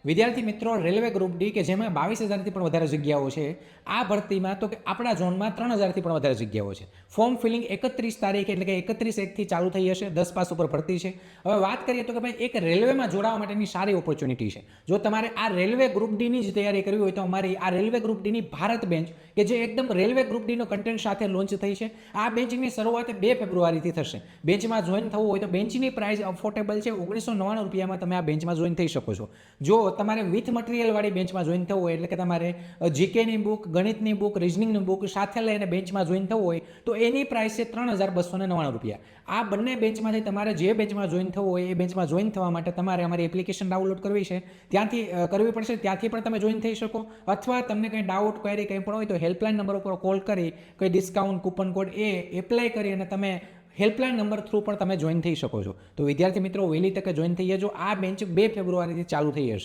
વિદ્યાર્થી મિત્રો, railway group D કે જેમાં 22,000થી પણ વધારે જગ્યાઓ છે, આ ભરતીમાં તો કે આપણા ઝોનમાં 3,000થી પણ વધારે જગ્યાઓ છે. ફોર્મ ફિલિંગ 31 તારીખ એટલે કે 31/1થી ચાલુ થઈ જશે. 10 પાસ ઉપર ભરતી છે. હવે વાત કરીએ તો કે ભાઈ એક રેલવેમાં જોડાવા માટેની સારી ઓપોર્ચ્યુનિટી છે. જો તમારે આ રેલવે ગ્રુપ ડીની જ તૈયારી કરવી હોય તો અમારી આ રેલવે ગ્રુપ ડીની ભારત બેન્ચ કે જે એકદમ રેલવે ગ્રુપ ડીનો કન્ટેન્ટ સાથે લોન્ચ થઈ છે, આ બેન્ચની શરૂઆત 2 ફેબ્રુઆરીથી થશે. બેન્ચમાં જોઈન થવું હોય તો બેન્ચની પ્રાઇસ અફોર્ડેબલ છે. 1999 રૂપિયામાં તમે આ બેન્ચમાં જોઈન થઈ શકો છો. જો તમારે વિથ મટીરિયલવાળી બેન્ચમાં જોઈન થવું હોય એટલે કે તમારે જીકેની બુક, ગણિતની બુક, રિઝનિંગની બુક સાથે લઈને બેન્ચમાં જોઈન થવું હોય તો એની પ્રાઇસ છે 3,299 રૂપિયા. આ બંને બેન્ચમાંથી તમારે જે બેન્ચમાં જોઈન થવું હોય એ બેન્ચમાં જોઈન થવા માટે તમારે અમારી એપ્લિકેશન ડાઉનલોડ કરવી છે, ત્યાંથી કરવી પડશે. ત્યાંથી પણ તમે જોઈન થઈ શકો, અથવા તમને કંઈ ડાઉટ ક્વેરી કંઈ પણ હોય તો હેલ્પલાઇન નંબર ઉપર કોલ કરી કંઈ ડિસ્કાઉન્ટ કૂપન કોડ એ એપ્લાય કરી અને તમે હેલ્પલાઇન નંબર થ્રુ પણ તમે જોઈન થઈ શકો છો. તો વિદ્યાર્થી મિત્રો, વહેલી તકે જોઈન થઈ જજો. આ બેન્ચ 2 ફેબ્રુઆરીથી ચાલુ થઈ જશે.